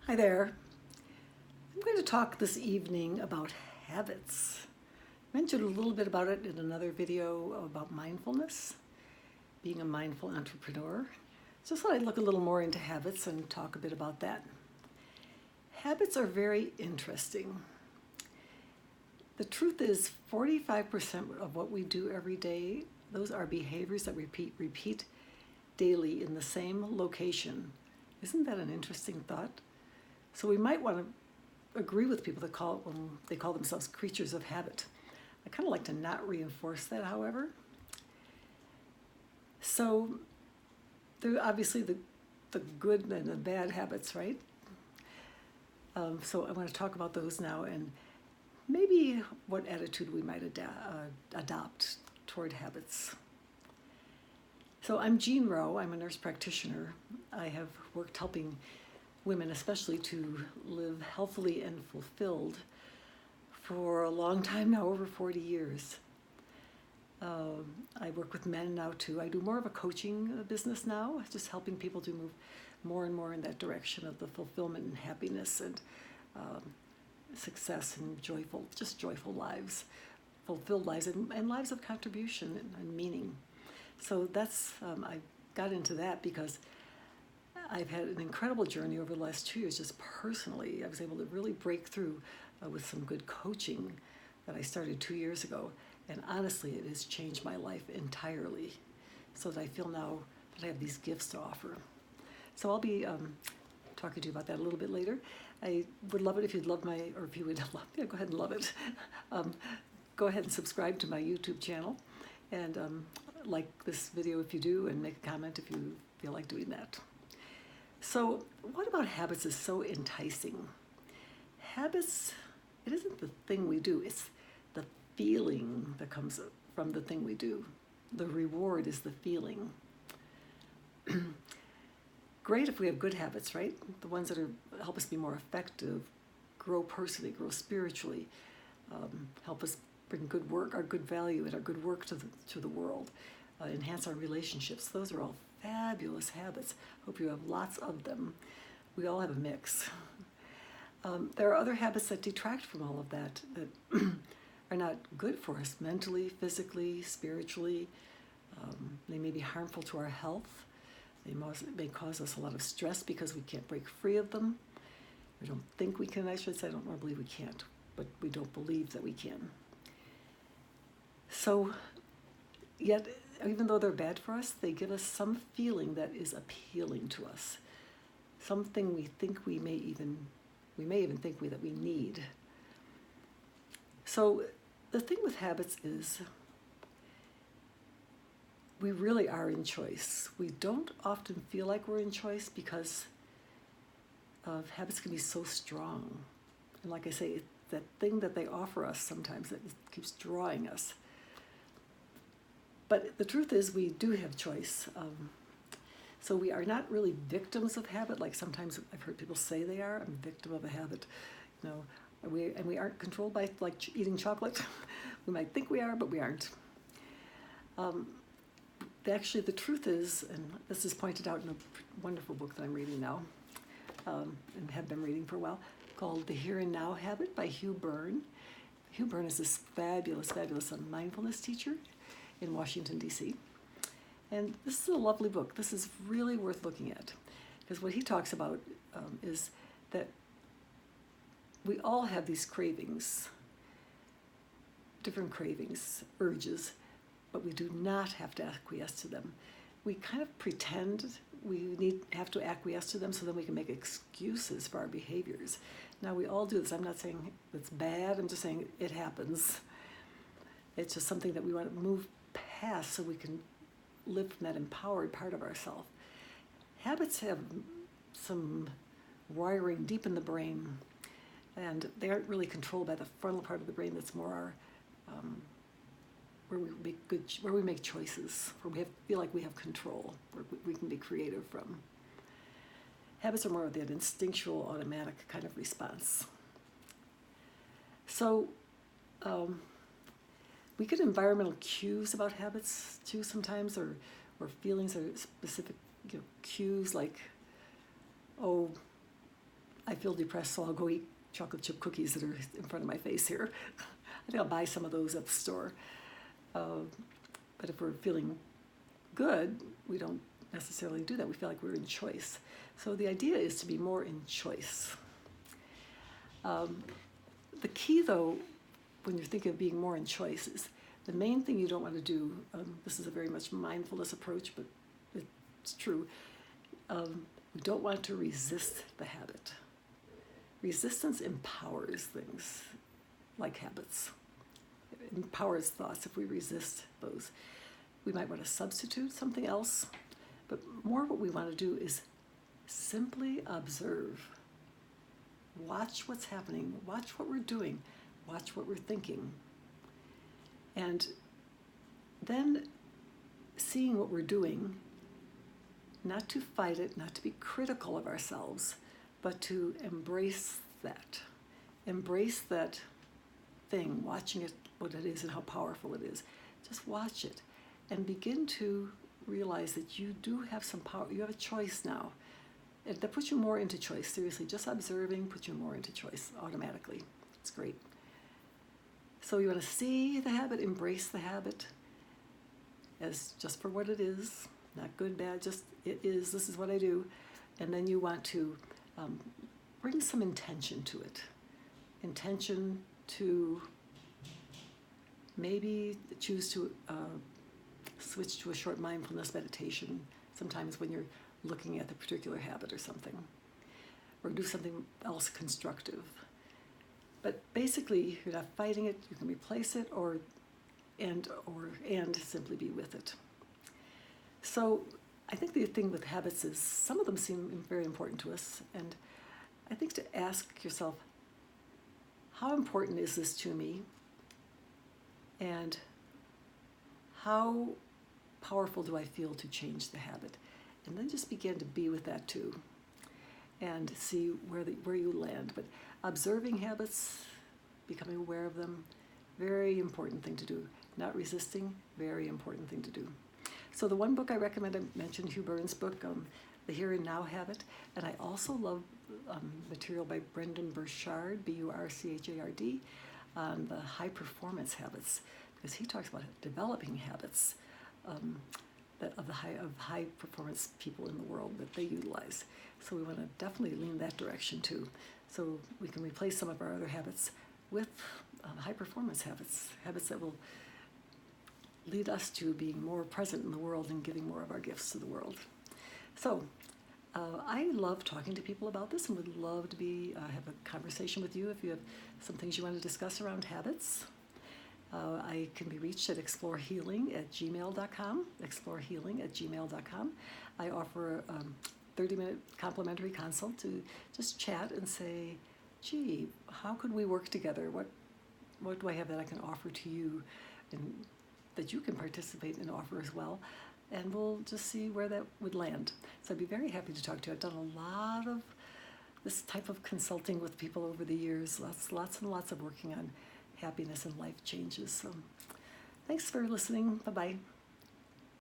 Hi there. I'm going to talk this evening about habits. I mentioned a little bit about it in another video about mindfulness, being a mindful entrepreneur. Just thought I'd look a little more into habits and talk a bit about that. Habits are very interesting. The truth is 45% of what we do every day, those are behaviors that repeat daily in the same location. Isn't that an interesting thought? So we might want to agree with people that when they call themselves creatures of habit. I kind of like to not reinforce that, however. So there are obviously the good and the bad habits, right? So I want to talk about those now and maybe what attitude we might adopt toward habits. So I'm Jean Rowe. I'm a nurse practitioner. I have worked helping women especially to live healthily and fulfilled for a long time now, over 40 years. I work with men now too. I do more of a coaching business now, just helping people to move more and more in that direction of the fulfillment and happiness and success and joyful lives, fulfilled lives and lives of contribution and meaning. So that's, I got into that because I've had an incredible journey over the last 2 years, just personally. I was able to really break through with some good coaching that I started 2 years ago. And honestly, it has changed my life entirely so that I feel now that I have these gifts to offer. So I'll be talking to you about that a little bit later. I would love it if you'd love or if you would love, yeah, go ahead and love it. Go ahead and subscribe to my YouTube channel and like this video if you do, and make a comment if you feel like doing that. So what about habits is so enticing? Habits, it isn't the thing we do, it's the feeling that comes from the thing we do. The reward is the feeling. Great if we have good habits, right? The ones that help us be more effective, grow personally, grow spiritually, help us bring good work, our good value and our good work to the world, enhance our relationships. Those are all fabulous habits. Hope you have lots of them. We all have a mix. There are other habits that detract from all of that are not good for us mentally, physically, spiritually. They may be harmful to our health. They may cause us a lot of stress because we can't break free of them. We don't think we can, I should say. I don't want to believe we can't, but we don't believe that we can. So, yet, even though they're bad for us, they give us some feeling that is appealing to us. Something we think we may even think that we need. So the thing with habits is we really are in choice. We don't often feel like we're in choice because habits can be so strong. And like I say, it's that thing that they offer us sometimes that keeps drawing us. But the truth is we do have choice. So we are not really victims of habit, like sometimes I've heard people say they are. I'm a victim of a habit. You know, we aren't controlled by like eating chocolate. We might think we are, but we aren't. Actually, the truth is, and this is pointed out in a wonderful book that I'm reading now, and have been reading for a while, called The Here and Now Habit by Hugh Byrne. Hugh Byrne is this fabulous mindfulness teacher in Washington, D.C. And this is a lovely book. This is really worth looking at because what he talks about is that we all have these cravings, different cravings, urges, but we do not have to acquiesce to them. We kind of pretend we have to acquiesce to them so then we can make excuses for our behaviors. Now, we all do this. I'm not saying it's bad. I'm just saying it happens. It's just something that we want to move past so we can live from that empowered part of ourselves. Habits have some wiring deep in the brain, and they aren't really controlled by the frontal part of the brain that's more our where we make choices, where we feel like we have control, where we can be creative from. Habits are more of that instinctual, automatic kind of response. So we get environmental cues about habits too sometimes, or feelings or specific cues like, oh, I feel depressed, so I'll go eat chocolate chip cookies that are in front of my face here. I think I'll buy some of those at the store. But if we're feeling good, we don't necessarily do that. We feel like we're in choice. So the idea is to be more in choice. The key, though, when you're thinking of being more in choice, is the main thing you don't want to do, this is a very much mindfulness approach, but it's true, we don't want to resist the habit. Resistance empowers things like habits. It empowers thoughts if we resist those. We might want to substitute something else, but more what we want to do is simply observe. Watch what's happening, watch what we're doing, watch what we're thinking. And then seeing what we're doing, not to fight it, not to be critical of ourselves, but to embrace that. Embrace that thing, watching it, what it is and how powerful it is. Just watch it and begin to realize that you do have some power. You have a choice now. And that puts you more into choice. Seriously, just observing puts you more into choice automatically. It's great. So you want to see the habit, embrace the habit as just for what it is, not good, bad, just it is, this is what I do. And then you want to bring some intention to it. Intention to maybe choose to switch to a short mindfulness meditation sometimes when you're looking at the particular habit or something, or do something else constructive. But basically, you're not fighting it. You can replace it, and simply be with it. So I think the thing with habits is some of them seem very important to us, and I think to ask yourself, how important is this to me? And how powerful do I feel to change the habit? And then just begin to be with that too, and see where you land. But observing habits, becoming aware of them, very important thing to do. Not resisting, very important thing to do. So the one book I recommend, I mentioned Hugh Byrne's book, The Here and Now Habit, and I also love material by Brendon Burchard, Burchard, on the high performance habits, because he talks about developing habits of high performance people in the world that they utilize. So we want to definitely lean that direction too. So we can replace some of our other habits with high performance habits that will lead us to being more present in the world and giving more of our gifts to the world. So I love talking to people about this and would love to have a conversation with you if you have some things you want to discuss around habits. I can be reached at explorehealing@gmail.com, explorehealing@gmail.com. I offer a 30-minute complimentary consult to just chat and say, gee, how could we work together? What do I have that I can offer to you and that you can participate and offer as well? And we'll just see where that would land. So I'd be very happy to talk to you. I've done a lot of this type of consulting with people over the years, lots and lots of working on happiness and life changes. So thanks for listening. Bye-bye.